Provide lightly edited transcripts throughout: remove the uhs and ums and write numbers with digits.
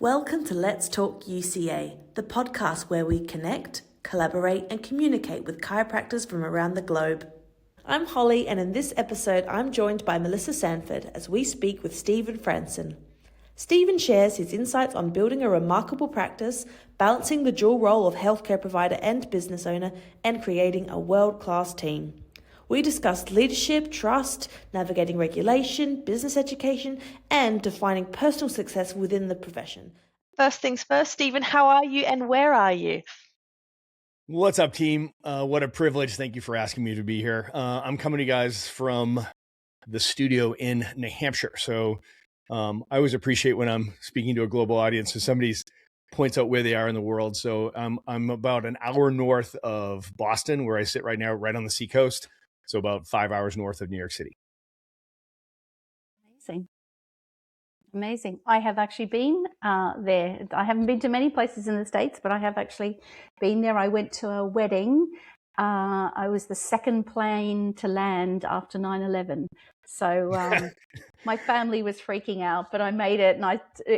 Welcome to Let's Talk UCA, the podcast where we connect, collaborate, and communicate with chiropractors from around the globe. I'm Holly, and in this episode, I'm joined by Melissa Sanford as we speak with Stephen Franson. Stephen shares his insights on building a remarkable practice, balancing the dual role of healthcare provider and business owner, and creating a world-class team. We discussed leadership, trust, navigating regulation, business education, and defining personal success within the profession. First things first, Stephen, how are you and where are you? What's up, team? What a privilege. Thank you for asking me to be here. I'm coming to you guys from the studio in New Hampshire. So I always appreciate when I'm speaking to a global audience, so somebody points out where they are in the world. So I'm about an hour north of Boston, where I sit right now, right on the seacoast. So about 5 hours north of New York City. Amazing. I have actually been there. I haven't been to many places in the States, but I have actually been there. I went to a wedding. I was the second plane to land after 9/11. So my family was freaking out, but I made it, and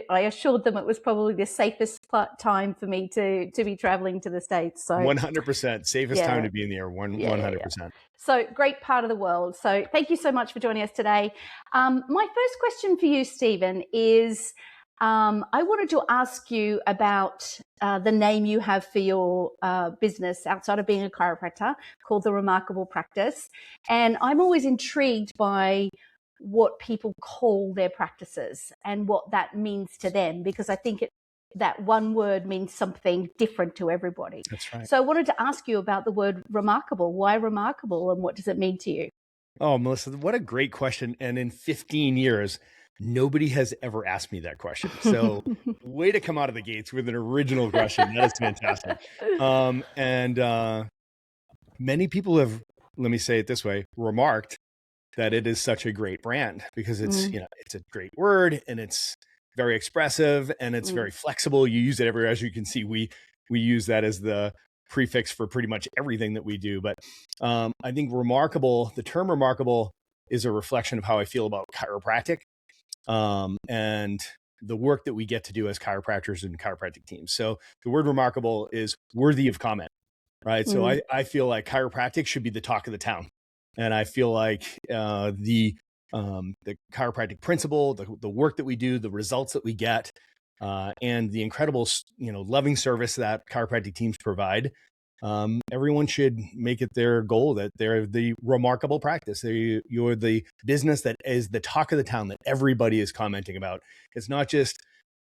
I assured them it was probably the safest time for me to be traveling to the States. So 100% safest time to be in the air. 100%. So great part of the world. So thank you so much for joining us today. My first question for you, Stephen, is I wanted to ask you about the name you have for your business outside of being a chiropractor, called The Remarkable Practice. And I'm always intrigued by what people call their practices and what that means to them, because I think that one word means something different to everybody. That's right. So I wanted to ask you about the word remarkable. Why remarkable, and what does it mean to you? Oh, Melissa, what a great question. And in 15 years, nobody has ever asked me that question. So way to come out of the gates with an original question. That is fantastic. Many people have, let me say it this way, remarked that it is such a great brand because it's, it's a great word, and it's very expressive, and it's very flexible. You use it everywhere. As you can see, we use that as the prefix for pretty much everything that we do. But I think the term remarkable is a reflection of how I feel about chiropractic and the work that we get to do as chiropractors and chiropractic teams. So the word remarkable is worthy of comment, right? So I feel like chiropractic should be the talk of the town. And I feel like the chiropractic principle, the work that we do, the results that we get, and the incredible, loving service that chiropractic teams provide, everyone should make it their goal that they're the remarkable practice. You're the business that is the talk of the town that everybody is commenting about. It's not just,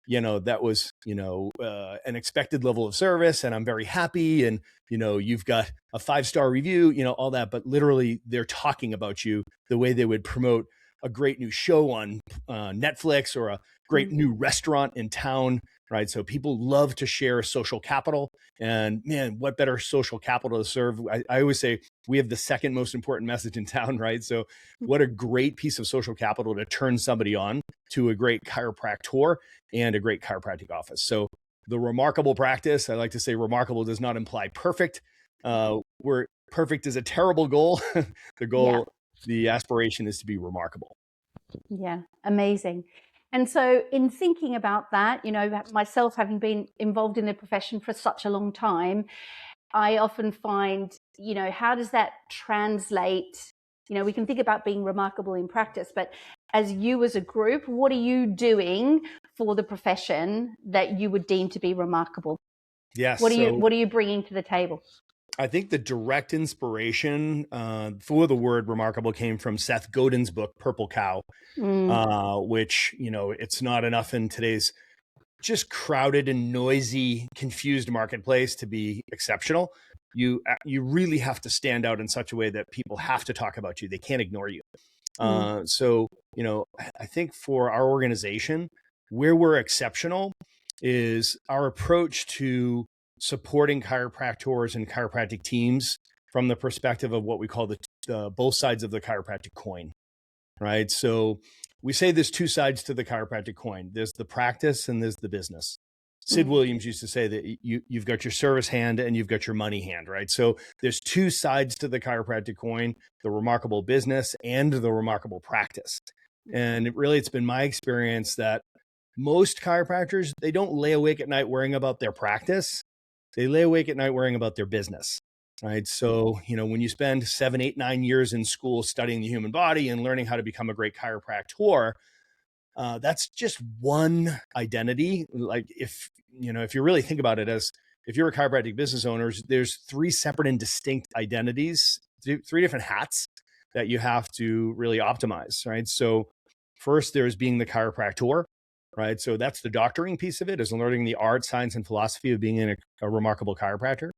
that was, an expected level of service, and I'm very happy, and, you've got a 5-star review, all that, but literally they're talking about you the way they would promote a great new show on Netflix or a great new restaurant in town, right? So people love to share social capital, and man, what better social capital to serve? I always say we have the second most important message in town, right? So what a great piece of social capital to turn somebody on to a great chiropractor and a great chiropractic office. So the remarkable practice, I like to say remarkable does not imply perfect. Where perfect is a terrible goal. The goal, the aspiration is to be remarkable. Yeah, amazing. And so in thinking about that, myself having been involved in the profession for such a long time, I often find, how does that translate? We can think about being remarkable in practice, but as you as a group, what are you doing for the profession that you would deem to be remarkable? Yes. What are you bringing to the table? I think the direct inspiration for the word remarkable came from Seth Godin's book, Purple Cow, which, it's not enough in today's just crowded and noisy, confused marketplace to be exceptional. You really have to stand out in such a way that people have to talk about you. They can't ignore you. So, I think for our organization, where we're exceptional is our approach to supporting chiropractors and chiropractic teams from the perspective of what we call the both sides of the chiropractic coin, right? So we say there's two sides to the chiropractic coin. There's the practice and there's the business. Sid Williams used to say that you've got your service hand and you've got your money hand, right? So there's two sides to the chiropractic coin, the remarkable business and the remarkable practice. And it's been my experience that most chiropractors, they don't lay awake at night worrying about their practice. They lay awake at night worrying about their business, right? So, when you spend 7, 8, 9 years in school studying the human body and learning how to become a great chiropractor, that's just one identity. Like if you really think about it, as if you're a chiropractic business owner, there's 3 separate and distinct identities, 3 different hats that you have to really optimize, right? So first there's being the chiropractor, right? So that's the doctoring piece of it, is learning the art, science, and philosophy of being a remarkable chiropractor.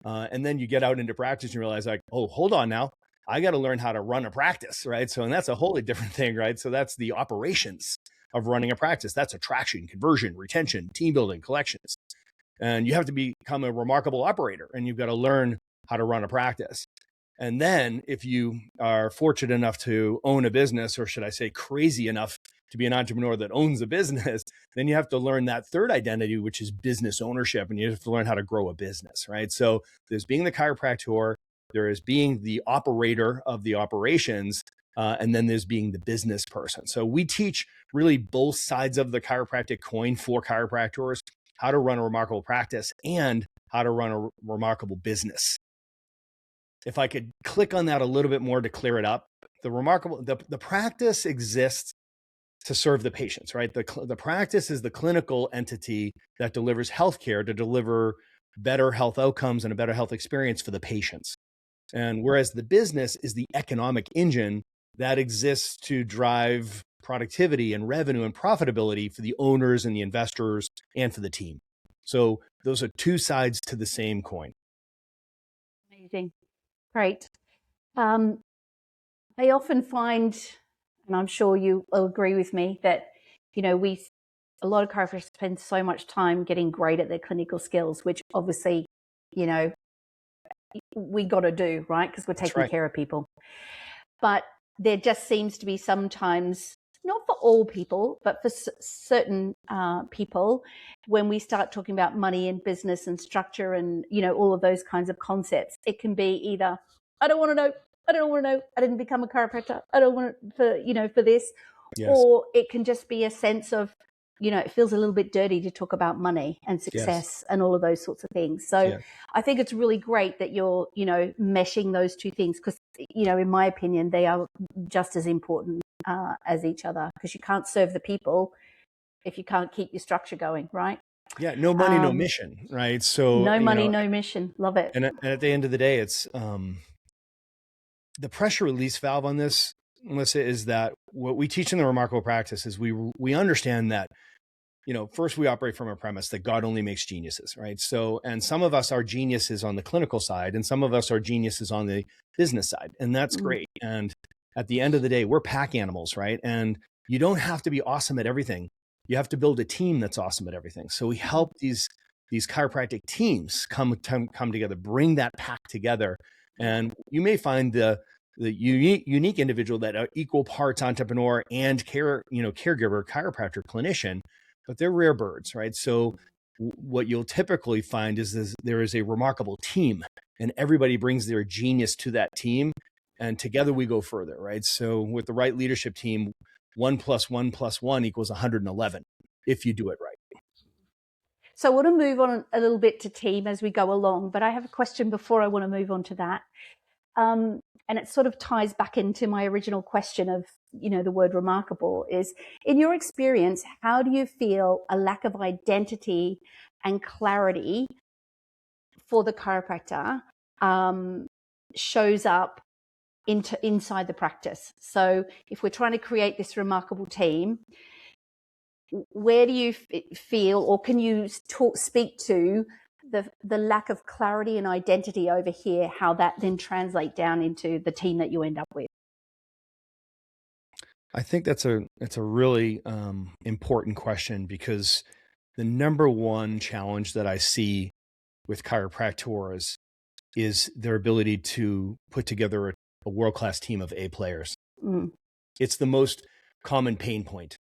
And then you get out into practice and you realize, like, oh, hold on now, I got to learn how to run a practice, right? So, and that's a wholly different thing, right? So that's the operations of running a practice. That's attraction, conversion, retention, team building, collections. And you have to become a remarkable operator, and you've got to learn how to run a practice. And then if you are fortunate enough to own a business, or should I say crazy enough to be an entrepreneur that owns a business, then you have to learn that third identity, which is business ownership. And you have to learn how to grow a business, right? So there's being the chiropractor, there is being the operator of the operations, and then there's being the business person. So we teach really both sides of the chiropractic coin for chiropractors: how to run a remarkable practice and how to run a remarkable business. If I could click on that a little bit more to clear it up, the practice exists to serve the patients, right? The practice is the clinical entity that delivers healthcare to deliver better health outcomes and a better health experience for the patients. And whereas the business is the economic engine that exists to drive productivity and revenue and profitability for the owners and the investors and for the team. So those are 2 sides to the same coin. Amazing. Great. I often find, and I'm sure you will agree with me, that, a lot of chiropractors spend so much time getting great at their clinical skills, which obviously, we got to do, right? Because we're taking care of people. But there just seems to be sometimes, not for all people, but for certain people, when we start talking about money and business and structure and, all of those kinds of concepts, it can be either, I don't want to know, I didn't become a chiropractor, I don't want it for this. Yes. Or it can just be a sense of, it feels a little bit dirty to talk about money and success and all of those sorts of things. So I think it's really great that you're, meshing those 2 things, because, in my opinion, they are just as important as each other, because you can't serve the people if you can't keep your structure going, right? Yeah, no money, no mission, right? So no money, no mission. Love it. And at the end of the day, it's the pressure release valve on this, Melissa, is that what we teach in the Remarkable Practice is we understand that, first we operate from a premise that God only makes geniuses, right? So, and some of us are geniuses on the clinical side, and some of us are geniuses on the business side, and that's great. And at the end of the day, we're pack animals, right? And you don't have to be awesome at everything. You have to build a team that's awesome at everything. So we help these chiropractic teams come together, bring that pack together. And you may find the unique individual that are equal parts entrepreneur and caregiver, chiropractor, clinician, but they're rare birds, right? So what you'll typically find is there is a remarkable team, and everybody brings their genius to that team, and together we go further, right? So with the right leadership team, 1 + 1 + 1 = 111 if you do it right. So I want to move on a little bit to team as we go along, but I have a question before I want to move on to that. And it sort of ties back into my original question of, the word remarkable is, in your experience, how do you feel a lack of identity and clarity for the chiropractor shows up inside the practice? So if we're trying to create this remarkable team, where do you feel, or can you speak to the lack of clarity and identity over here, how that then translate down into the team that you end up with? I think it's a really important question, because the number one challenge that I see with chiropractors is their ability to put together a world-class team of A players. It's the most common pain point.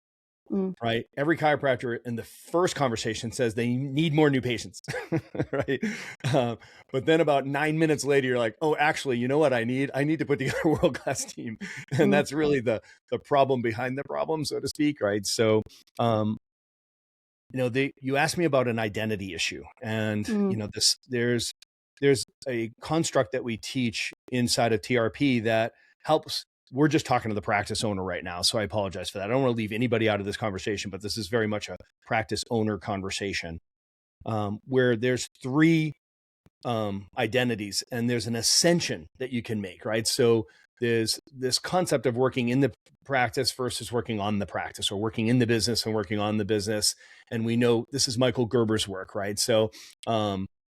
Right? Every chiropractor in the first conversation says they need more new patients, right? But then about 9 minutes later, you're like, oh, actually, you know what I need? I need to put together a world-class team. And that's really the problem behind the problem, so to speak, right? So you asked me about an identity issue, and there's a construct that we teach inside of TRP that helps. We're just talking to the practice owner right now, so I apologize for that. I don't want to leave anybody out of this conversation, but this is very much a practice owner conversation, where there's three identities, and there's an ascension that you can make, right? So there's this concept of working in the practice versus working on the practice, or working in the business and working on the business. And we know this is Michael Gerber's work, right? So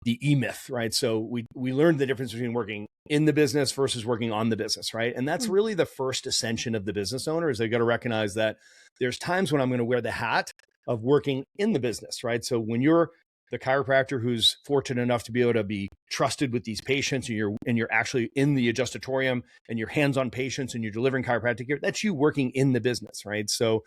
the E-myth, right? So we learned the difference between working in the business versus working on the business, right? And that's really the first ascension of the business owner, is they got to recognize that there's times when I'm going to wear the hat of working in the business, right? So when you're the chiropractor who's fortunate enough to be able to be trusted with these patients, and you're actually in the adjustatorium and you're hands-on patients and you're delivering chiropractic care, that's you working in the business, right? So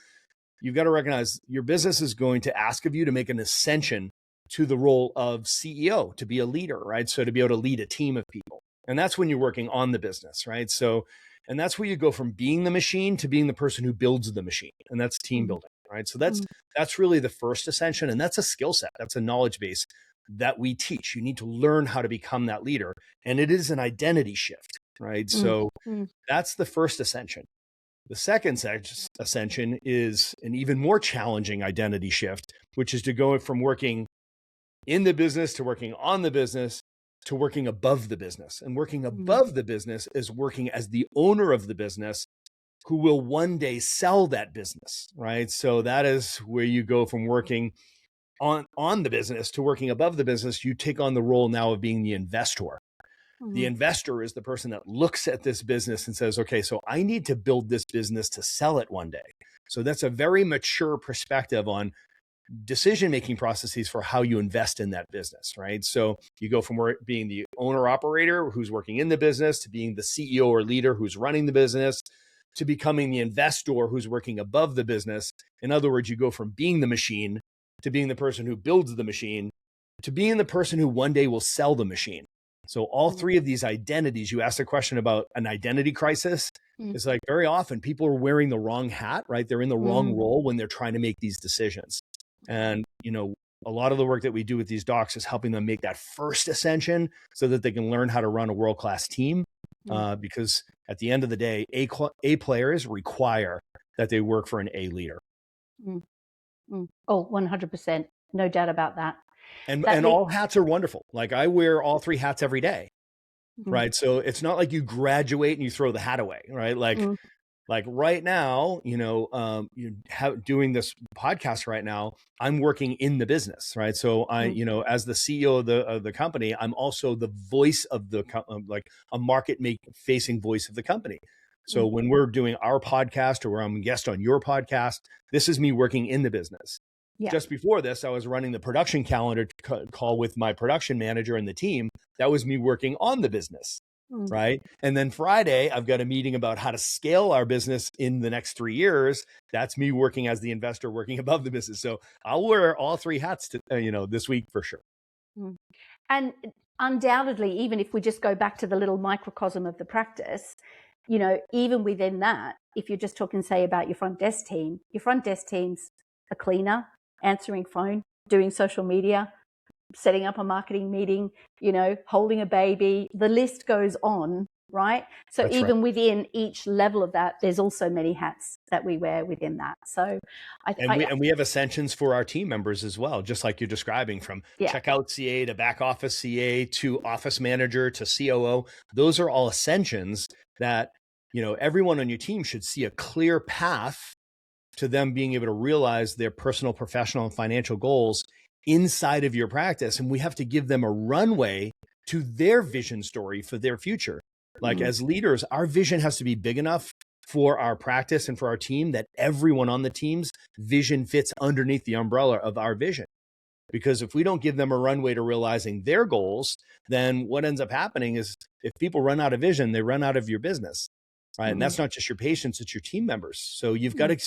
you've got to recognize your business is going to ask of you to make an ascension to the role of CEO, to be a leader, right? So to be able to lead a team of people. And that's when you're working on the business, right? So, and that's where you go from being the machine to being the person who builds the machine. And that's team building, right? So that's really the first ascension. And that's a skill set. That's a knowledge base that we teach. You need to learn how to become that leader. And it is an identity shift, right? So that's the first ascension. The second ascension is an even more challenging identity shift, which is to go from working in the business to working on the business to working above the business. And working above the business is working as the owner of the business who will one day sell that business, right? So that is where you go from working on the business to working above the business. You take on the role now of being the investor. The investor is the person that looks at this business and says, okay, so I need to build this business to sell it one day. So that's a very mature perspective on decision-making processes for how you invest in that business, right? So you go from being the owner operator who's working in the business to being the CEO or leader who's running the business to becoming the investor who's working above the business. In other words, you go from being the machine to being the person who builds the machine to being the person who one day will sell the machine. So all three of these identities, you asked a question about an identity crisis. It's like very often people are wearing the wrong hat, right? They're in the wrong role when they're trying to make these decisions. And, a lot of the work that we do with these docs is helping them make that first ascension so that they can learn how to run a world-class team. Because at the end of the day, A players require that they work for an A leader. Oh, 100%. No doubt about that. And all hats are wonderful. Like I wear all three hats every day, right? So it's not like you graduate and you throw the hat away, right? Like right now, doing this podcast right now, I'm working in the business, right? So as the CEO of the company, I'm also the voice of like a market facing voice of the company. So when we're doing our podcast or I'm a guest on your podcast, this is me working in the business. Yeah. Just before this, I was running the production calendar call with my production manager and the team. That was me working on the business. Right. And then Friday, I've got a meeting about how to scale our business in the next 3 years. That's me working as the investor, working above the business. So I'll wear all three hats this week for sure. And undoubtedly, even if we just go back to the little microcosm of the practice, even within that, if you're just talking, say, about your front desk team's a cleaner, answering phone, doing social media, setting up a marketing meeting, holding a baby, the list goes on, right? So that's even within each level of that, there's also many hats that we wear within that. So we have ascensions for our team members as well, just like you're describing, from checkout CA to back office CA to office manager to COO. Those are all ascensions that, everyone on your team should see a clear path to them being able to realize their personal, professional, and financial goals inside of your practice. And we have to give them a runway to their vision story for their future. Like as leaders, our vision has to be big enough for our practice and for our team that everyone on the team's vision fits underneath the umbrella of our vision. Because if we don't give them a runway to realizing their goals, then what ends up happening is if people run out of vision, they run out of your business. Right. And that's not just your patients, it's your team members. So you've got to,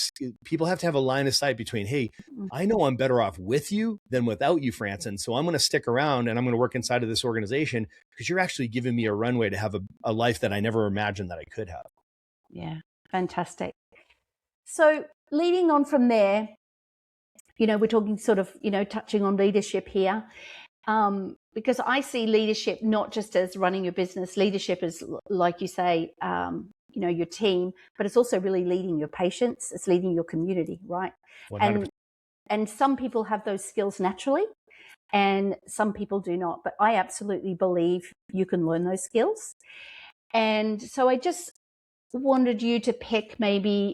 people have to have a line of sight between, hey, I know I'm better off with you than without you, Franson. So I'm going to stick around and I'm going to work inside of this organization because you're actually giving me a runway to have a life that I never imagined that I could have. Yeah. Fantastic. So leading on from there, we're talking sort of, touching on leadership here. Because I see leadership not just as running your business. Leadership is, like you say, your team, but it's also really leading your patients. It's leading your community, right? 100%. And some people have those skills naturally, and some people do not. But I absolutely believe you can learn those skills. And so I just wanted you to pick maybe,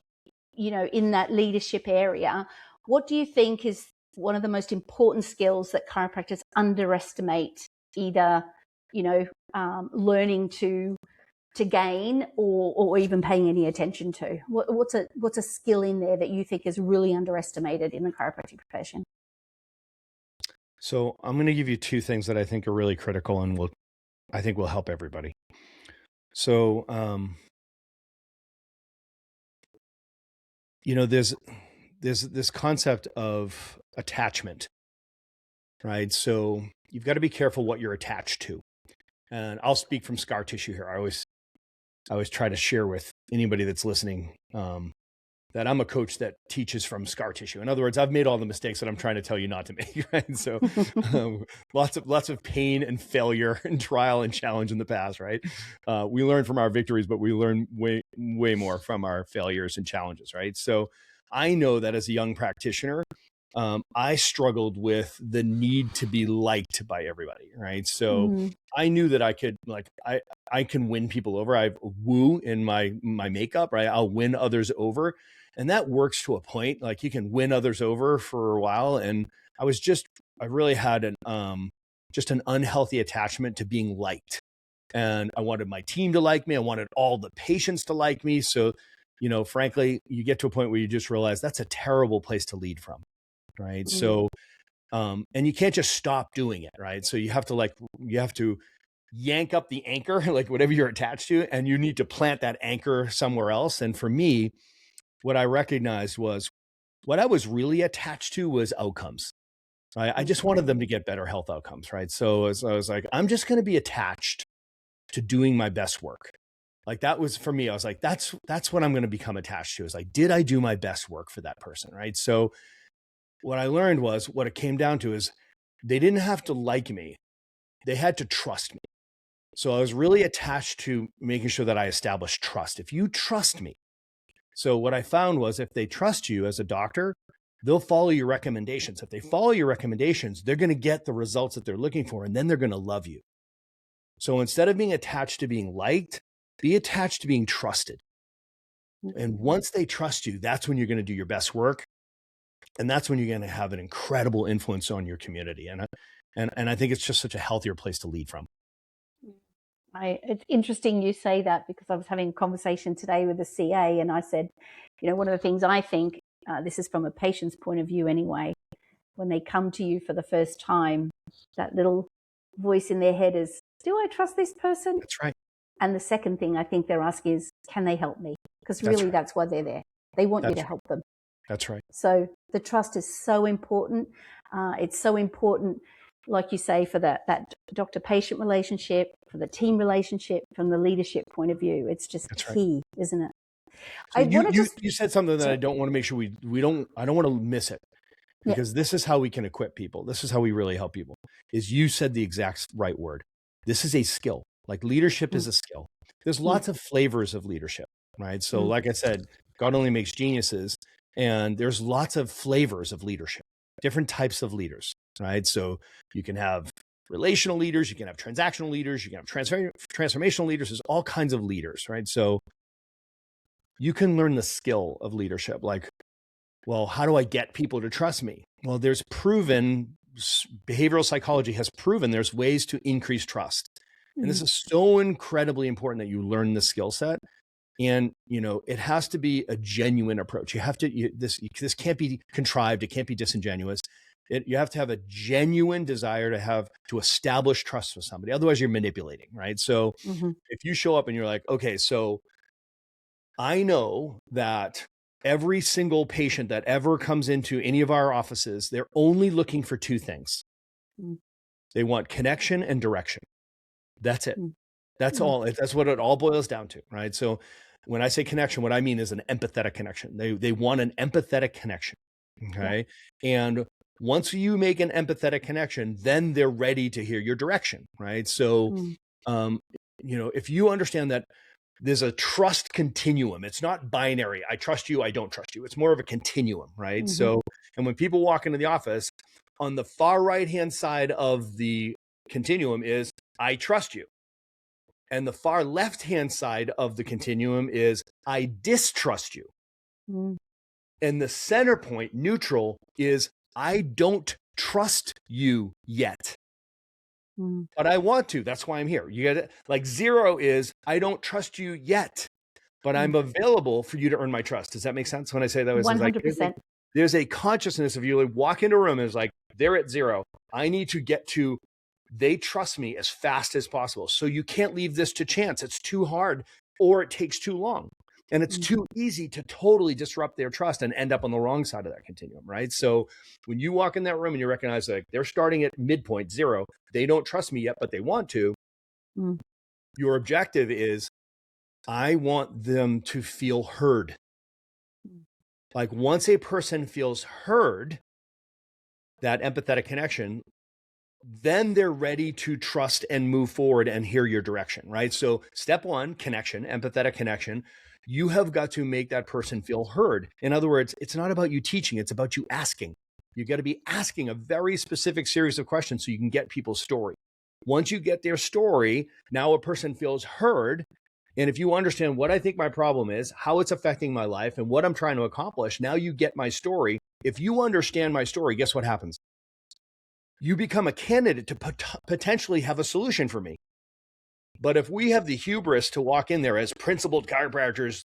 in that leadership area, what do you think is one of the most important skills that chiropractors underestimate, either, learning to gain or even paying any attention to? What's a skill in there that you think is really underestimated in the chiropractic profession? So I'm going to give you two things that I think are really critical and I think will help everybody. So, there's this concept of attachment, right? So you've got to be careful what you're attached to. And I'll speak from scar tissue here. I always try to share with anybody that's listening that I'm a coach that teaches from scar tissue. In other words, I've made all the mistakes that I'm trying to tell you not to make, right? So lots of pain and failure and trial and challenge in the past, right? We learn from our victories, but we learn way more from our failures and challenges, right? So I know that as a young practitioner, I struggled with the need to be liked by everybody, right? So I knew that I could, I can win people over. I have woo in my makeup, right? I'll win others over. And that works to a point. Like you can win others over for a while. And I really had just an unhealthy attachment to being liked. And I wanted my team to like me. I wanted all the patients to like me. So, frankly, you get to a point where you just realize that's a terrible place to lead from. Right. So, and you can't just stop doing it. Right. So you have to yank up the anchor, like whatever you're attached to, and you need to plant that anchor somewhere else. And for me, what I recognized was what I was really attached to was outcomes. Right? I just wanted them to get better health outcomes. Right. So I was like, I'm just going to be attached to doing my best work. Like that was for me, I was like, that's what I'm going to become attached to, is like, did I do my best work for that person? Right. So what I learned was what it came down to is they didn't have to like me. They had to trust me. So I was really attached to making sure that I established trust. If you trust me. So what I found was if they trust you as a doctor, they'll follow your recommendations. If they follow your recommendations, they're going to get the results that they're looking for, and then they're going to love you. So instead of being attached to being liked, be attached to being trusted. And once they trust you, that's when you're going to do your best work. And that's when you're going to have an incredible influence on your community. And I think it's just such a healthier place to lead from. It's interesting you say that, because I was having a conversation today with the CA, and I said, one of the things I think, this is from a patient's point of view anyway, when they come to you for the first time, that little voice in their head is, do I trust this person? That's right. And the second thing I think they're asking is, can they help me? Because really that's why they're there. They want you to help them. That's right. So the trust is so important. It's so important, like you say, for that doctor-patient relationship, for the team relationship, from the leadership point of view. It's just key, isn't it? So you said something that I don't want to make sure I don't want to miss it, because this is how we can equip people. This is how we really help people, is you said the exact right word. This is a skill. Like leadership is a skill. There's lots of flavors of leadership, right? So like I said, God only makes geniuses. And there's lots of flavors of leadership, different types of leaders, right? So you can have relational leaders, you can have transactional leaders, you can have transformational leaders. There's all kinds of leaders, right? So you can learn the skill of leadership. Like, well, how do I get people to trust me? Well, there's proven, behavioral psychology has proven there's ways to increase trust. And this is so incredibly important that you learn the skill set. And, it has to be a genuine approach. You have to, this can't be contrived. It can't be disingenuous. You have to have a genuine desire to establish trust with somebody. Otherwise you're manipulating, right? So if you show up and you're like, okay, so I know that every single patient that ever comes into any of our offices, they're only looking for two things. They want connection and direction. That's it. That's all. That's what it all boils down to, right? So when I say connection, what I mean is an empathetic connection. They want an empathetic connection. Okay. And once you make an empathetic connection, then they're ready to hear your direction. Right. So, if you understand that there's a trust continuum, it's not binary. I trust you. I don't trust you. It's more of a continuum. Right. So, and when people walk into the office, on the far right-hand side of the continuum is I trust you. And the far left-hand side of the continuum is I distrust you. And the center point, neutral, is I don't trust you yet. But I want to. That's why I'm here. You get it? Like 0 is I don't trust you yet, but I'm available for you to earn my trust. Does that make sense when I say that? 100%. There's a consciousness of you like walk into a room and it's like, they're at 0. I need to get to, they trust me as fast as possible. So you can't leave this to chance. It's too hard or it takes too long. And it's too easy to totally disrupt their trust and end up on the wrong side of that continuum, right? So when you walk in that room and you recognize like they're starting at midpoint 0, they don't trust me yet, but they want to. Your objective is, I want them to feel heard. Like once a person feels heard, that empathetic connection, then they're ready to trust and move forward and hear your direction, right? So step 1, connection, empathetic connection. You have got to make that person feel heard. In other words, it's not about you teaching, it's about you asking. You got to be asking a very specific series of questions so you can get people's story. Once you get their story, now a person feels heard. And if you understand what I think my problem is, how it's affecting my life, and what I'm trying to accomplish, now you get my story. If you understand my story, guess what happens? You become a candidate to potentially have a solution for me. But if we have the hubris to walk in there as principled chiropractors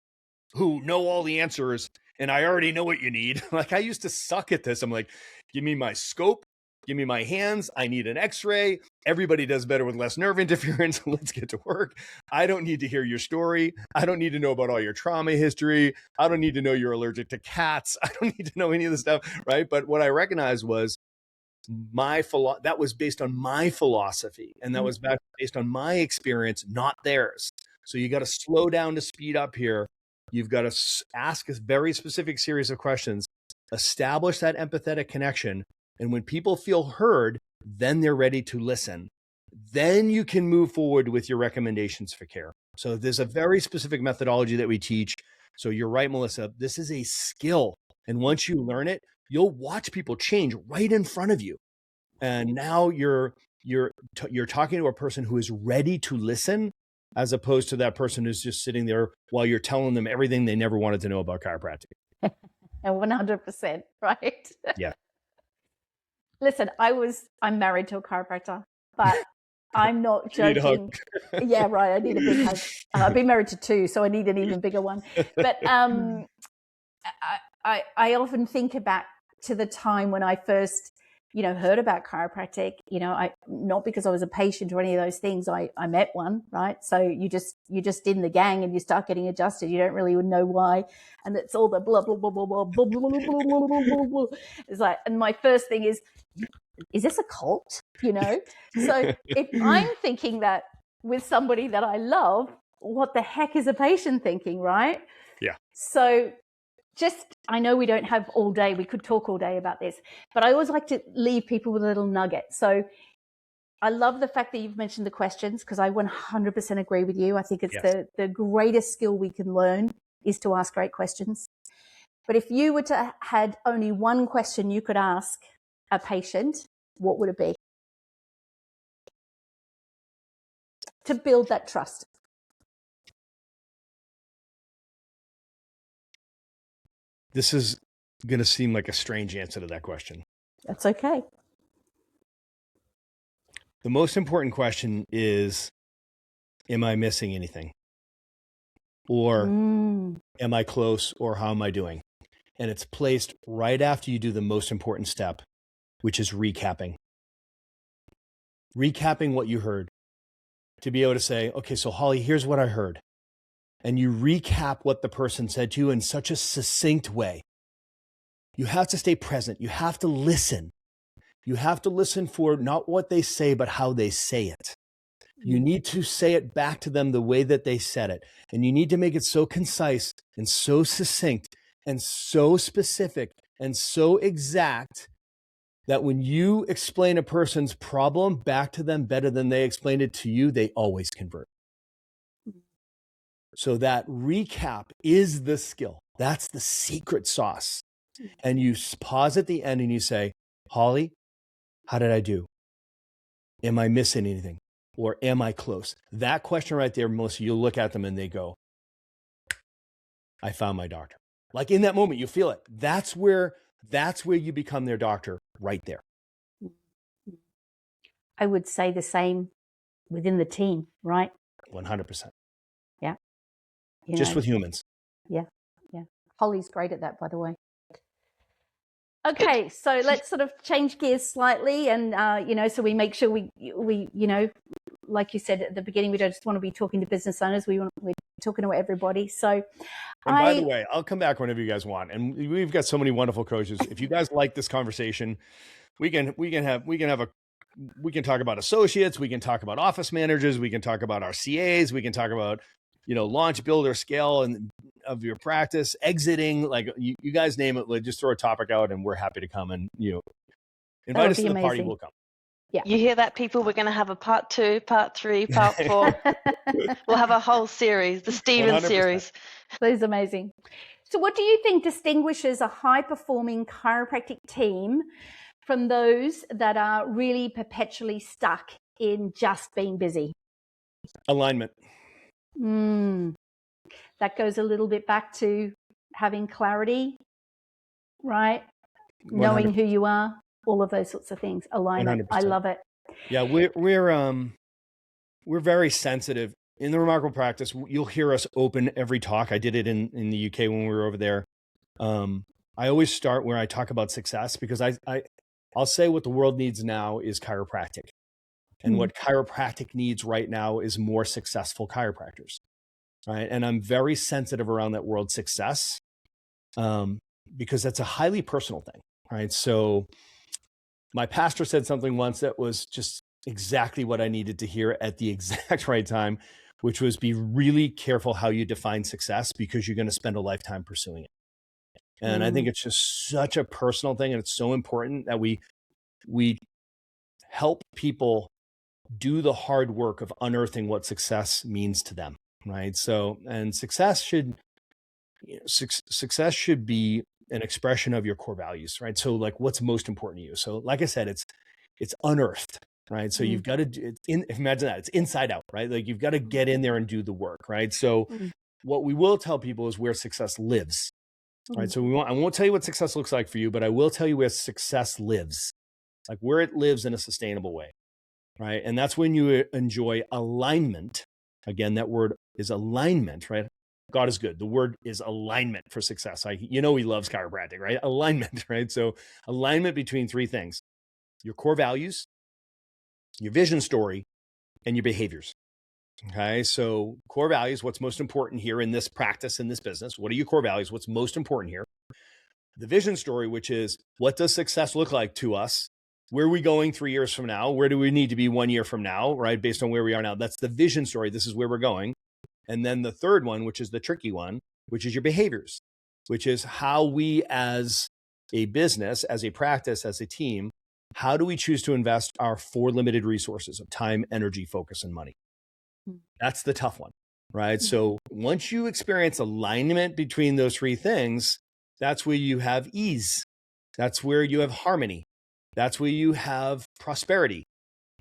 who know all the answers and I already know what you need, like I used to suck at this. I'm like, give me my scope, give me my hands. I need an x-ray. Everybody does better with less nerve interference. Let's get to work. I don't need to hear your story. I don't need to know about all your trauma history. I don't need to know you're allergic to cats. I don't need to know any of this stuff, right? But what I recognized was that was based on my philosophy, and that was based on my experience, not theirs. So you got to slow down to speed up here. You've got to ask a very specific series of questions, establish that empathetic connection. And when people feel heard, then they're ready to listen. Then you can move forward with your recommendations for care. So there's a very specific methodology that we teach. So you're right, Melissa, this is a skill. And once you learn it, you'll watch people change right in front of you. And now you're talking to a person who is ready to listen, as opposed to that person who's just sitting there while you're telling them everything they never wanted to know about chiropractic. And 100%, right? Yeah. Listen, I'm married to a chiropractor, but I'm not joking. Yeah, right. I need a big hug. I've been married to 2, so I need an even bigger one. But I often think back to the time when I first, heard about chiropractic. Not because I was a patient or any of those things. I met one, right? So you're just in the gang and you start getting adjusted. You don't really know why, and it's all the blah blah blah blah blah blah blah blah blah blah blah blah. It's like, and my first thing is this a cult? So if I'm thinking that with somebody that I love, what the heck is a patient thinking, right? Yeah. So I know we don't have all day. We could talk all day about this, but I always like to leave people with a little nugget. So I love the fact that you've mentioned the questions, because I 100% agree with you. I think it's the greatest skill we can learn is to ask great questions. But if you were to had only one question you could ask a patient, what would it be? To build that trust. This is going to seem like a strange answer to that question. That's okay. The most important question is, am I missing anything? Or am I close? Or how am I doing? And it's placed right after you do the most important step, which is recapping. Recapping what you heard, to be able to say, okay, so Holly, here's what I heard. And you recap what the person said to you in such a succinct way. You have to stay present. You have to listen. You have to listen for not what they say, but how they say it. You need to say it back to them the way that they said it. And you need to make it so concise and so succinct and so specific and so exact that when you explain a person's problem back to them better than they explained it to you, they always convert. So that recap is the skill. That's the secret sauce. And you pause at the end and you say, Holly, how did I do? Am I missing anything? Or am I close? That question right there, Melissa, you'll look at them and they go, I found my doctor. Like in that moment, you feel it. That's where you become their doctor right there. I would say the same within the team, right? 100%. Yeah. Just with humans. Yeah. Yeah. Holly's great at that, by the way. Okay, so let's sort of change gears slightly, and so we make sure we like you said at the beginning, we don't just want to be talking to business owners. We're talking to everybody. So, and by the way, I'll come back whenever you guys want. And we've got so many wonderful coaches. If you guys like this conversation, we can talk about associates. We can talk about office managers. We can talk about our CAs. We can talk about launch, build, or scale and of your practice, exiting, like you guys name it. Like, just throw a topic out and we're happy to come and, invite us to the party. We'll come. Yeah. You hear that, people? We're going to have a part 2, part 3, part 4. We'll have a whole series, the Stephen 100%. Series. That is amazing. So what do you think distinguishes a high-performing chiropractic team from those that are really perpetually stuck in just being busy? Alignment. That goes a little bit back to having clarity, right? 100%. Knowing who you are, all of those sorts of things. Alignment. 100%. I love it. Yeah, we're very sensitive in the Remarkable Practice. You'll hear us open every talk. I did it in the UK when we were over there. I always start where I talk about success, because I'll say what the world needs now is chiropractic. And what chiropractic needs right now is more successful chiropractors, right? And I'm very sensitive around that word success, because that's a highly personal thing, right? So my pastor said something once that was just exactly what I needed to hear at the exact right time, which was, be really careful how you define success, because you're going to spend a lifetime pursuing it. And I think it's just such a personal thing. And it's so important that we help people do the hard work of unearthing what success means to them, right? So, and success should be an expression of your core values, right? So, like, what's most important to you? So, like I said, it's unearthed, right? So you've got to imagine that it's inside out, right? Like, you've got to get in there and do the work, right? So what we will tell people is where success lives, right? So I won't tell you what success looks like for you, but I will tell you where success lives, like where it lives in a sustainable way. Right. And that's when you enjoy alignment. Again, that word is alignment, right? God is good. The word is alignment for success. He loves chiropractic, right? Alignment, right? So alignment between three things: your core values, your vision story, and your behaviors. Okay. So core values, what's most important here in this practice, in this business? What are your core values? What's most important here? The vision story, which is, what does success look like to us? Where are we going 3 years from now? Where do we need to be 1 year from now, right? Based on where we are now. That's the vision story. This is where we're going. And then the third one, which is the tricky one, which is your behaviors, which is how we as a business, as a practice, as a team, how do we choose to invest our 4 limited resources of time, energy, focus, and money? That's the tough one, right? So once you experience alignment between those 3 things, that's where you have ease. That's where you have harmony. That's where you have prosperity.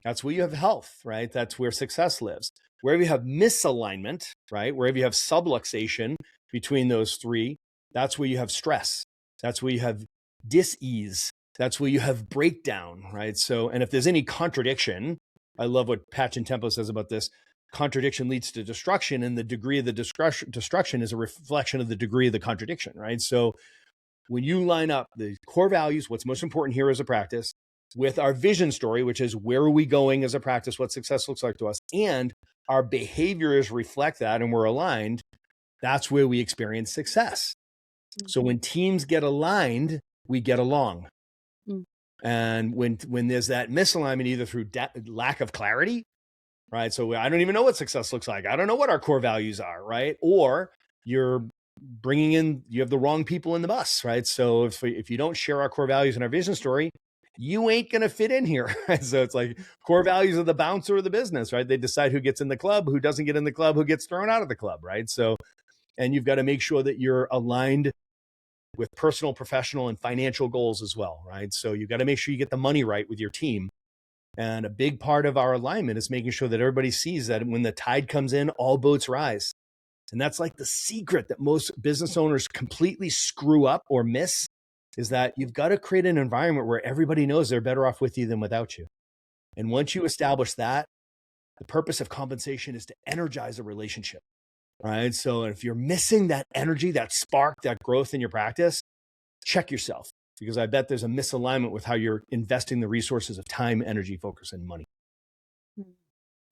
That's where you have health, right? That's where success lives. Wherever you have misalignment, right? Wherever you have subluxation between those 3, that's where you have stress. That's where you have dis-ease. That's where you have breakdown, right? So, and if there's any contradiction, I love what Patchen Tempo says about this. Contradiction leads to destruction, and the degree of the destruction is a reflection of the degree of the contradiction, right? So when you line up the core values, what's most important here as a practice, with our vision story, which is where are we going as a practice, what success looks like to us, and our behaviors reflect that and we're aligned, that's where we experience success. So when teams get aligned, we get along. And when there's that misalignment, either through lack of clarity, right? So I don't even know what success looks like. I don't know what our core values are, right? Or you're you have the wrong people in the bus, right? So if you don't share our core values and our vision story, you ain't going to fit in here. Right? So it's like core values of the bouncer of the business, right? They decide who gets in the club, who doesn't get in the club, who gets thrown out of the club, right? So, and you've got to make sure that you're aligned with personal, professional, and financial goals as well, right? So you've got to make sure you get the money right with your team. And a big part of our alignment is making sure that everybody sees that when the tide comes in, all boats rise. And that's like the secret that most business owners completely screw up or miss, is that you've got to create an environment where everybody knows they're better off with you than without you. And once you establish that, the purpose of compensation is to energize a relationship, right? So if you're missing that energy, that spark, that growth in your practice, check yourself, because I bet there's a misalignment with how you're investing the resources of time, energy, focus, and money.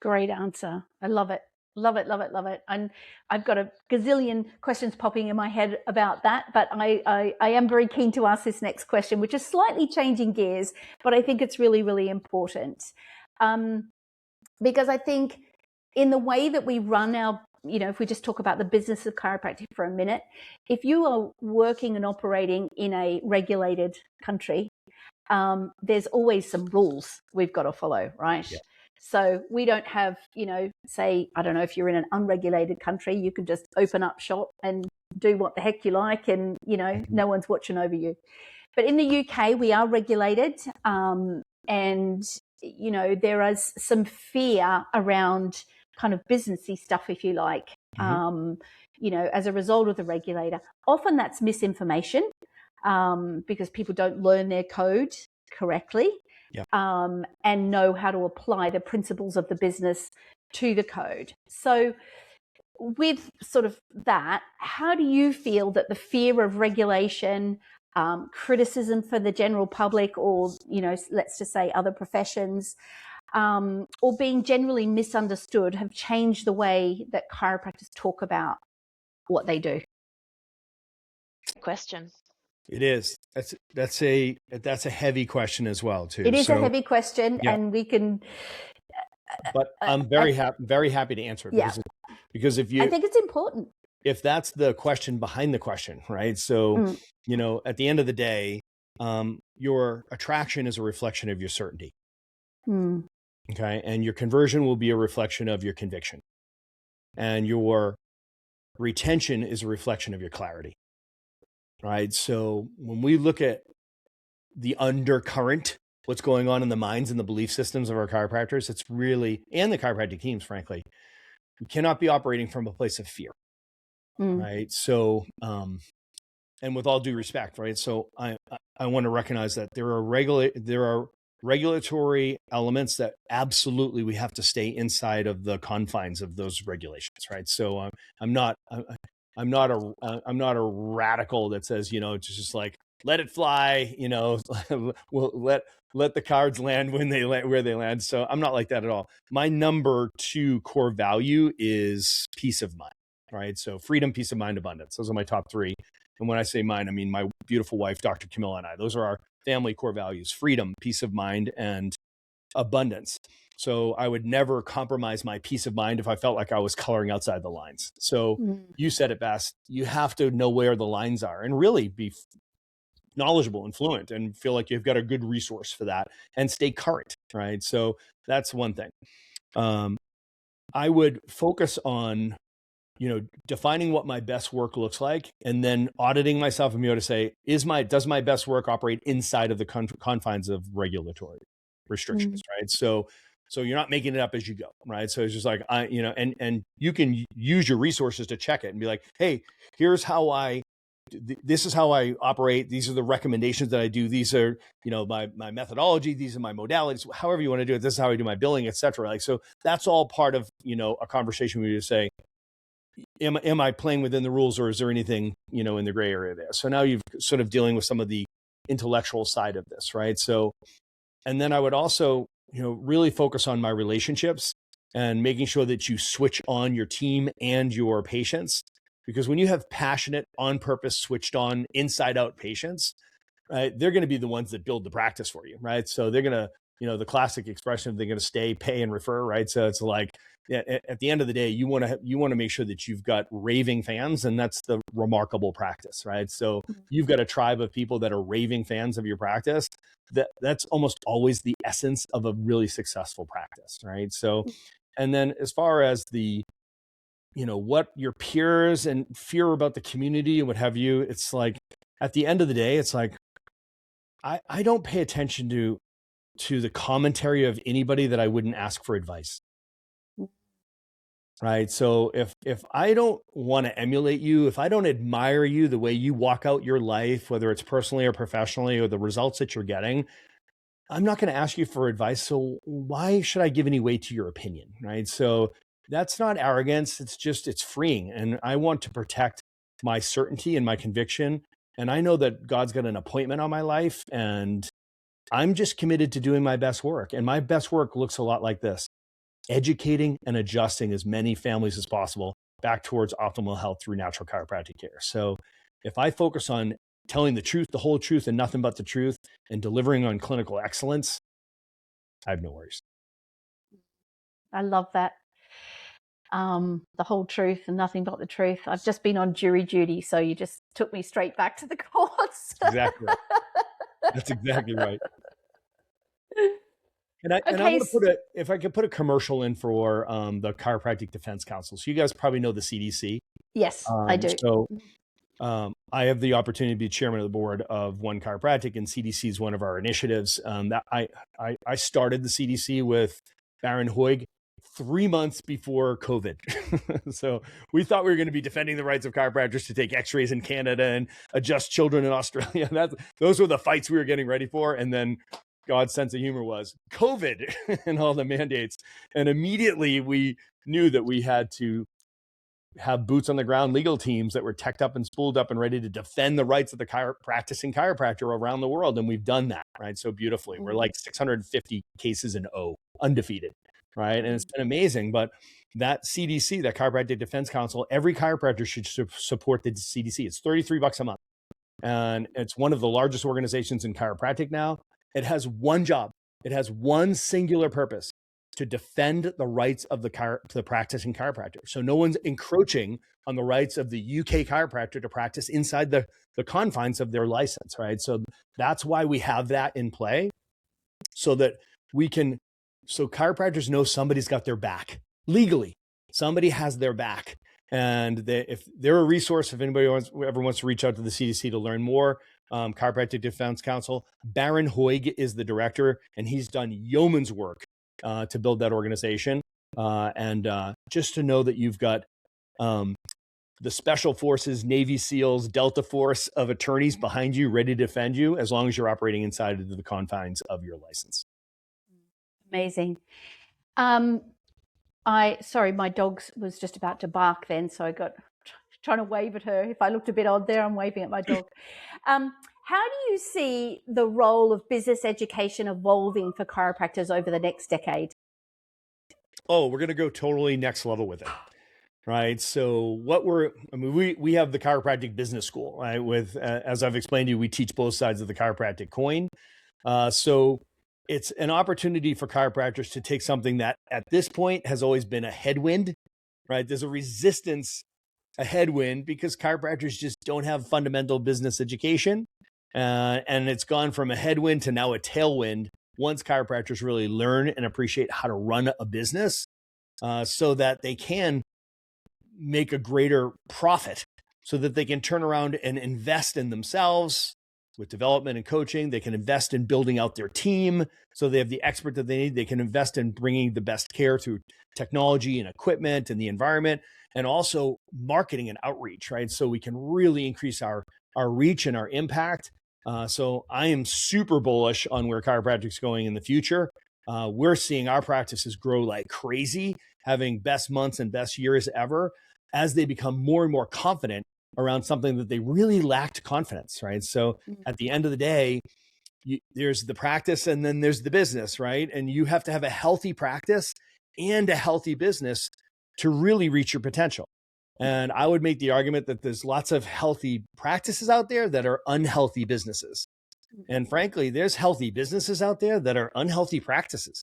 Great answer. I love it. Love it, love it, love it. And I've got a gazillion questions popping in my head about that, but I am very keen to ask this next question, which is slightly changing gears, but I think it's really, really important. Because I think in the way that we run our, if we just talk about the business of chiropractic for a minute, if you are working and operating in a regulated country, there's always some rules we've got to follow, right? Yeah. So we don't have, say, I don't know, if you're in an unregulated country, you can just open up shop and do what the heck you like, and, no one's watching over you. But in the UK, we are regulated, and, there is some fear around kind of businessy stuff, if you like, as a result of the regulator. Often that's misinformation, because people don't learn their code correctly. Yeah. And know how to apply the principles of the business to the code. So with sort of that, how do you feel that the fear of regulation, criticism for the general public, or, let's just say other professions, or being generally misunderstood, have changed the way that chiropractors talk about what they do? Question. It is. That's a heavy question as well, too. It is a heavy question, yeah. And we can. But I'm very happy to answer it. Yeah. Because I think it's important. If that's the question behind the question, right? So, at the end of the day, your attraction is a reflection of your certainty. Okay, and your conversion will be a reflection of your conviction, and your retention is a reflection of your clarity. Right. So when we look at the undercurrent, what's going on in the minds and the belief systems of our chiropractors, it's really, and the chiropractic teams, frankly, we cannot be operating from a place of fear. Right. So, and with all due respect, right. So I want to recognize that there are regulatory elements that absolutely we have to stay inside of the confines of those regulations. Right. So I'm not a radical that says, it's just like, let it fly, we'll let the cards land where they land. So I'm not like that at all. My number 2 core value is peace of mind, right? So freedom, peace of mind, abundance. Those are my top 3. And when I say mine, I mean my beautiful wife, Dr. Camilla, and I. Those are our family core values: freedom, peace of mind, and abundance. So I would never compromise my peace of mind if I felt like I was coloring outside the lines. So you said it best. You have to know where the lines are and really be knowledgeable and fluent and feel like you've got a good resource for that and stay current, right? So that's one thing. I would focus on, defining what my best work looks like, and then auditing myself and be able to say, does my best work operate inside of the confines of regulatory restrictions, right? So you're not making it up as you go, right? So it's just like, and you can use your resources to check it and be like, hey, here's how this is how I operate. These are the recommendations that I do. These are, my methodology. These are my modalities, however you want to do it. This is how I do my billing, et cetera. Like, so that's all part of, a conversation where you say, am I playing within the rules, or is there anything, in the gray area there? So now you've sort of dealing with some of the intellectual side of this, right? So, and then I would also, really focus on my relationships and making sure that you switch on your team and your patients. Because when you have passionate, on purpose, switched on, inside out patients, right, they're going to be the ones that build the practice for you, right? So they're going to, the classic expression, they're going to stay, pay, and refer, right? So it's like, at the end of the day, you want to make sure that you've got raving fans, and that's the remarkable practice, right? So you've got a tribe of people that are raving fans of your practice. That's almost always the essence of a really successful practice, right? So, and then as far as the, what your peers and fear about the community and what have you, it's like, at the end of the day, it's like, I don't pay attention to the commentary of anybody that I wouldn't ask for advice. Right. So if I don't want to emulate you, if I don't admire you, the way you walk out your life, whether it's personally or professionally, or the results that you're getting, I'm not going to ask you for advice. So why should I give any weight to your opinion? Right. So that's not arrogance. It's freeing. And I want to protect my certainty and my conviction. And I know that God's got an appointment on my life, and I'm just committed to doing my best work. And my best work looks a lot like this: educating and adjusting as many families as possible back towards optimal health through natural chiropractic care. So if I focus on telling the truth, the whole truth, and nothing but the truth, and delivering on clinical excellence, I have no worries. I love that. The whole truth and nothing but the truth. I've just been on jury duty, so you just took me straight back to the courts. Exactly right. That's exactly right. And I want to if I could put a commercial in for the Chiropractic Defense Council. So you guys probably know the CDC. Yes, I do. So I have the opportunity to be chairman of the board of One Chiropractic, and CDC is one of our initiatives. That I started the CDC with Baron Hoig 3 months before COVID. So we thought we were going to be defending the rights of chiropractors to take x-rays in Canada and adjust children in Australia. Those were the fights we were getting ready for. And then God's sense of humor was COVID and all the mandates. And immediately we knew that we had to have boots on the ground legal teams that were teched up and spooled up and ready to defend the rights of the practicing chiropractor around the world. And we've done that, right? So beautifully. We're like 650 cases in undefeated, right? And it's been amazing. But that CDC, that Chiropractic Defense Council, every chiropractor should support the CDC. It's $33 a month. And it's one of the largest organizations in chiropractic now. It has one job. It has one singular purpose: to defend the rights of the practicing chiropractor. So no one's encroaching on the rights of the UK chiropractor to practice inside the confines of their license, right? So that's why we have that in play, so that so chiropractors know somebody's got their back legally. Somebody has their back. And if they're a resource, if anybody ever wants to reach out to the CDC to learn more, Chiropractic Defense Council, Baron Hoig is the director, and he's done yeoman's work to build that organization. And just to know that you've got the Special Forces, Navy SEALs, Delta Force of attorneys behind you, ready to defend you, as long as you're operating inside of the confines of your license. Amazing. Sorry, my dog was just about to bark then, so I got trying to wave at her. If I looked a bit odd there, I'm waving at my dog. How do you see the role of business education evolving for chiropractors over the next decade? Oh, we're going to go totally next level with it, right? So we have the Chiropractic Business School, right? With, as I've explained to you, we teach both sides of the chiropractic coin. So it's an opportunity for chiropractors to take something that at this point has always been a headwind, right? There's a resistance, a headwind, because chiropractors just don't have fundamental business education. And it's gone from a headwind to now a tailwind once chiropractors really learn and appreciate how to run a business, so that they can make a greater profit, so that they can turn around and invest in themselves with development and coaching. They can invest in building out their team, so they have the expert that they need. They can invest in bringing the best care through technology and equipment and the environment, and also marketing and outreach, right? So we can really increase our reach and our impact. So I am super bullish on where chiropractic's going in the future. We're seeing our practices grow like crazy, having best months and best years ever, as they become more and more confident around something that they really lacked confidence, right? So at the end of the day, there's the practice and then there's the business, right? And you have to have a healthy practice and a healthy business to really reach your potential. And I would make the argument that there's lots of healthy practices out there that are unhealthy businesses. And frankly, there's healthy businesses out there that are unhealthy practices.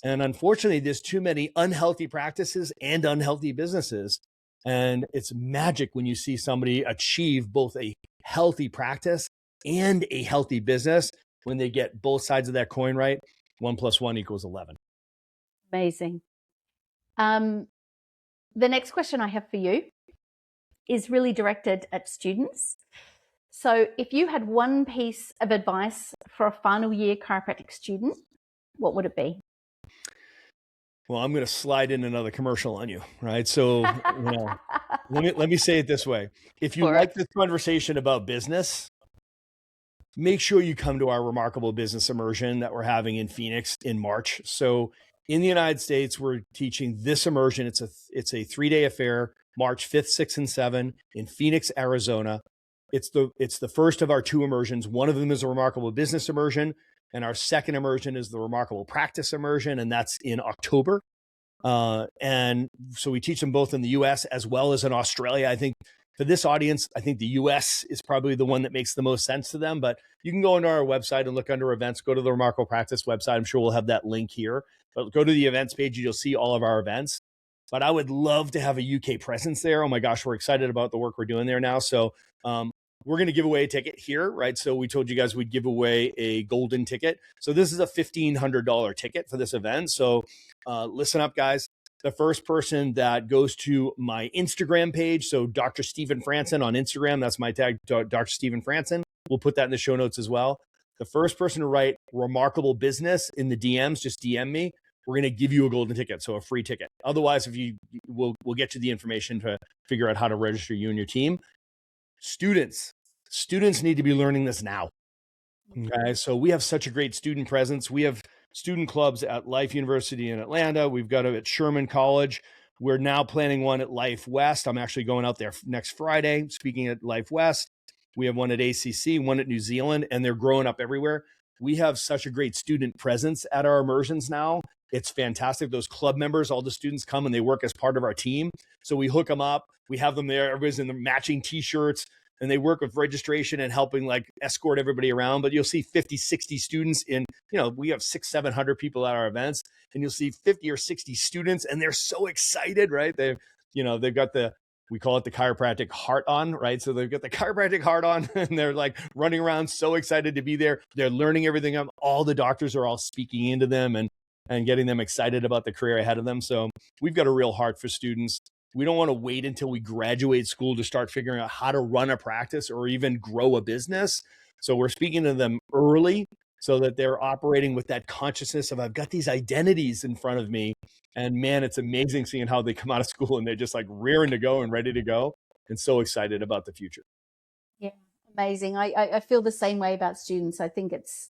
And unfortunately, there's too many unhealthy practices and unhealthy businesses. And it's magic when you see somebody achieve both a healthy practice and a healthy business when they get both sides of that coin right. 1 + 1 = 11. Amazing. The next question I have for you is really directed at students. So if you had one piece of advice for a final year chiropractic student, what would it be? Well, I'm going to slide in another commercial on you, right? So, let me say it this way. If you like this conversation about business, make sure you come to our remarkable business immersion that we're having in Phoenix in March. So in the United States, we're teaching this immersion. It's a 3-day affair, March 5th, 6th, and 7th in Phoenix, Arizona. It's the first of our 2 immersions. One of them is a remarkable business immersion, and our second immersion is the remarkable practice immersion, and that's in October. And so we teach them both in the US as well as in Australia. I think for this audience, I think the US is probably the one that makes the most sense to them, but you can go onto our website and look under events, go to the Remarkable Practice website. I'm sure we'll have that link here, but go to the events page and you'll see all of our events. But I would love to have a UK presence there. Oh my gosh, we're excited about the work we're doing there now. So we're going to give away a ticket here, right? So we told you guys we'd give away a golden ticket. So this is a $1,500 ticket for this event. So listen up, guys. The first person that goes to my Instagram page, so Dr. Stephen Franson on Instagram, that's my tag, Dr. Stephen Franson. We'll put that in the show notes as well. The first person to write remarkable business in the DMs, just DM me. We're going to give you a golden ticket, so a free ticket. Otherwise, we'll get you the information to figure out how to register you and your team. Students need to be learning this now. Okay, so we have such a great student presence. We have student clubs at Life University in Atlanta. We've got it at Sherman College. We're now planning one at Life West. I'm actually going out there next Friday, speaking at Life West. We have one at ACC, one at New Zealand, and they're growing up everywhere. We have such a great student presence at our immersions now. It's fantastic. Those club members, all the students come and they work as part of our team. So we hook them up. We have them there. Everybody's in the matching t-shirts. And they work with registration and helping like escort everybody around. But you'll see 50, 60 students in, we have 600, 700 people at our events, and you'll see 50 or 60 students, and they're so excited, right? They've got we call it the chiropractic heart on, right? So they've got the chiropractic heart on, and they're like running around, so excited to be there. They're learning everything up. All the doctors are all speaking into them and getting them excited about the career ahead of them. So we've got a real heart for students. We don't want to wait until we graduate school to start figuring out how to run a practice or even grow a business. So we're speaking to them early so that they're operating with that consciousness of, I've got these identities in front of me. And man, it's amazing seeing how they come out of school and they're just like rearing to go and ready to go and so excited about the future. Yeah, amazing. I feel the same way about students. I think it's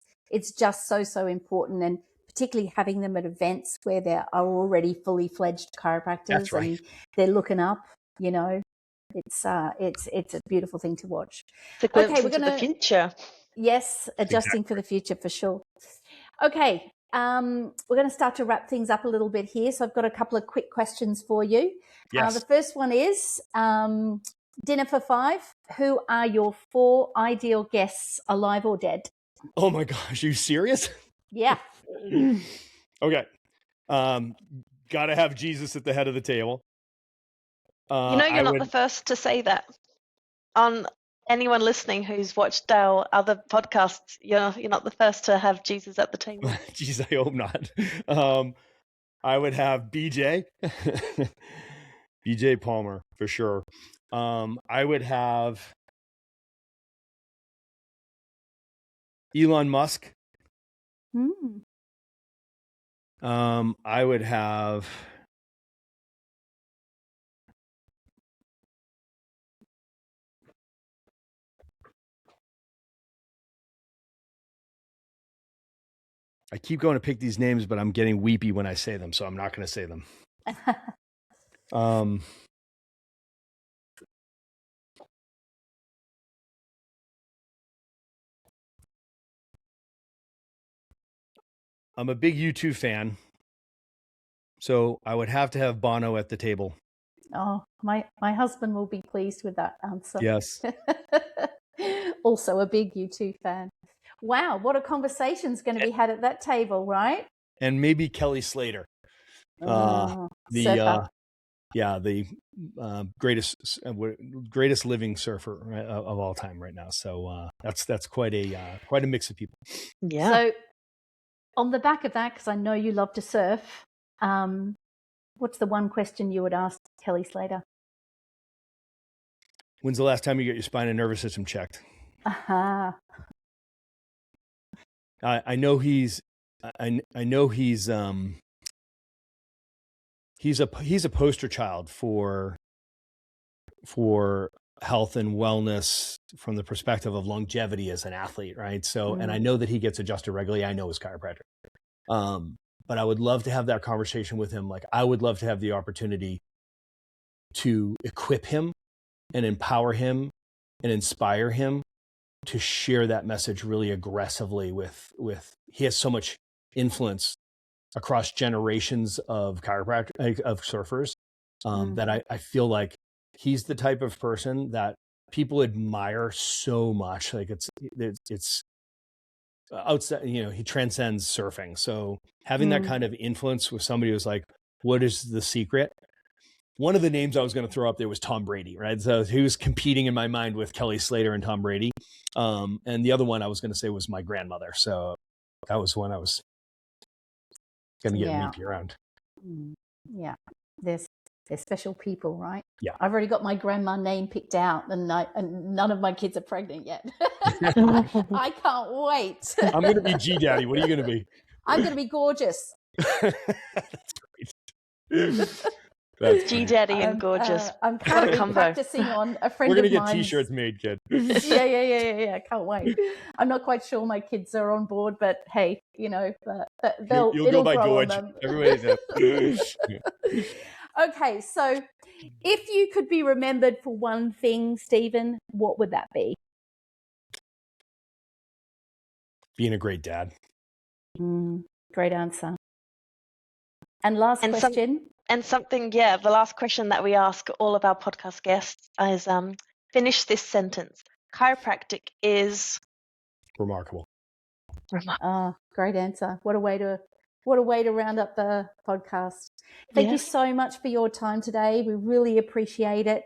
just so important, and particularly having them at events where there are already fully fledged chiropractors. That's right. And they're looking up, it's a beautiful thing to watch. The glimpse into the future. Yes, adjusting for the future for sure. Okay, we're going to start to wrap things up a little bit here. So I've got a couple of quick questions for you. Yes. The first one is, dinner for 5. Who are your 4 ideal guests, alive or dead? Oh my gosh, are you serious? Yeah. Okay. Gotta have Jesus at the head of the table. You're not the first to say that. On anyone listening who's watched our other podcasts, you're not the first to have Jesus at the table. Jeez, I hope not. I would have BJ. BJ Palmer for sure. I would have Elon Musk. I would have I keep going to pick these names, but I'm getting weepy when I say them, so I'm not going to say them. I'm a big U2 fan, so I would have to have Bono at the table. Oh, my husband will be pleased with that answer. Yes. Also a big U2 fan. Wow, what a conversation's going to be had at that table, right? and maybe Kelly Slater, surfer. the greatest living surfer of all time right now. So that's quite a mix of people. Yeah. So on the back of that, because I know you love to surf, what's the one question you would ask Kelly Slater? When's the last time you got your spine and nervous system checked? I know he's a poster child for health and wellness from the perspective of longevity as an athlete, right? So, and I know that he gets adjusted regularly. I know his chiropractor. But I would love to have that conversation with him. Like, I would love to have the opportunity to equip him and empower him and inspire him to share that message really aggressively with he has so much influence across generations of surfers, that I feel like he's the type of person that people admire so much. Like it's outside, he transcends surfing. So having that kind of influence with somebody who's like, what is the secret? One of the names I was going to throw up there was Tom Brady, right? So he was competing in my mind with Kelly Slater and Tom Brady. And the other one I was going to say was my grandmother. So that was one I was going to get meepy around. Yeah. They're special people, right? Yeah. I've already got my grandma name picked out, and none of my kids are pregnant yet. I can't wait. I'm going to be G Daddy. What are you going to be? I'm going to be gorgeous. That's great. That's G Daddy and gorgeous. I'm currently practicing on a friend of mine. We're going to get t-shirts made, kid. Yeah. Can't wait. I'm not quite sure my kids are on board, but hey, you'll go by George. Everybody's up. Okay, so if you could be remembered for one thing, Stephen, what would that be? Being a great dad. Great answer. And last question. The last question that we ask all of our podcast guests is, finish this sentence. Chiropractic is remarkable. Great answer. What a way to round up the podcast. Thank you so much for your time today. We really appreciate it.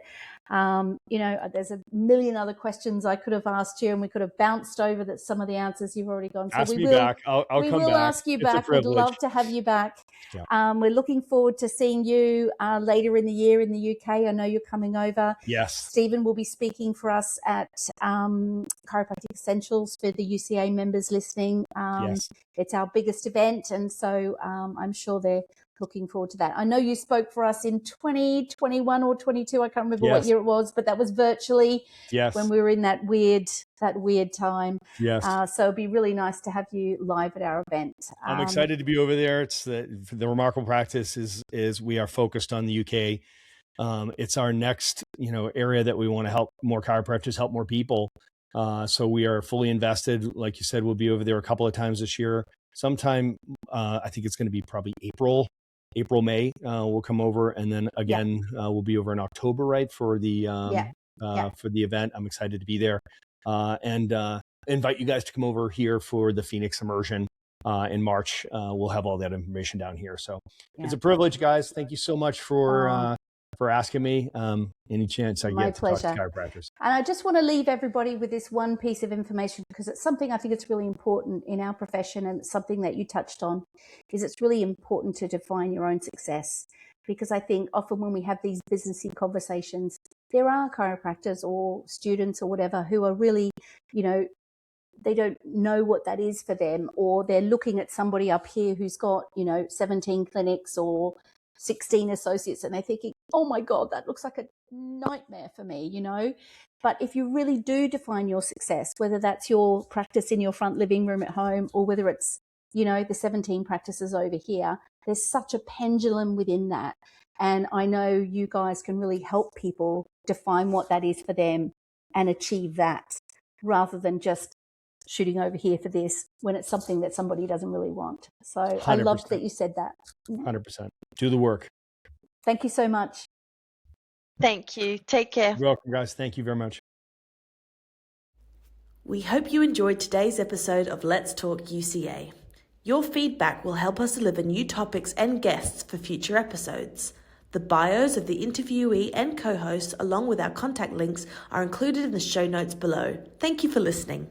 There's a million other questions I could have asked you, and we could have bounced over that some of the answers you've already gone. So ask me back. I'll come back. We will ask you back. We'd love to have you back. Yeah. We're looking forward to seeing you later in the year in the UK. I know you're coming over. Yes. Stephen will be speaking for us at Chiropractic Essentials for the UCA members listening. Yes. It's our biggest event, and so I'm sure they're looking forward to that. I know you spoke for us in 2021 or 22. I can't remember what year it was, but that was virtually when we were in that weird time. Yes. So it'd be really nice to have you live at our event. I'm excited to be over there. It's the Remarkable Practice is we are focused on the UK. It's our next, area that we want to help more chiropractors, help more people. So we are fully invested. Like you said, we'll be over there a couple of times this year. Sometime, I think it's going to be probably April, May, we'll come over. And then again, we'll be over in October, right? For the, for the event. I'm excited to be there. And invite you guys to come over here for the Phoenix immersion, in March. We'll have all that information down here. So it's a privilege, guys. Thank you so much for asking me. Any chance I get to talk to chiropractors. And I just want to leave everybody with this one piece of information, because it's something I think it's really important in our profession, and it's something that you touched on, is it's really important to define your own success. Because I think often when we have these businessy conversations, there are chiropractors or students or whatever who are really, they don't know what that is for them, or they're looking at somebody up here who's got, 17 clinics or 16 associates, and they're thinking, oh my God, that looks like a nightmare for me, But if you really do define your success, whether that's your practice in your front living room at home, or whether it's, the 17 practices over here, there's such a pendulum within that. And I know you guys can really help people define what that is for them and achieve that, rather than just shooting over here for this when it's something that somebody doesn't really want. So 100%. I loved that you said that. 100%. Do the work. Thank you so much. Thank you. Take care. You're welcome, guys. Thank you very much. We hope you enjoyed today's episode of Let's Talk UCA. Your feedback will help us deliver new topics and guests for future episodes. The bios of the interviewee and co-host, along with our contact links, are included in the show notes below. Thank you for listening.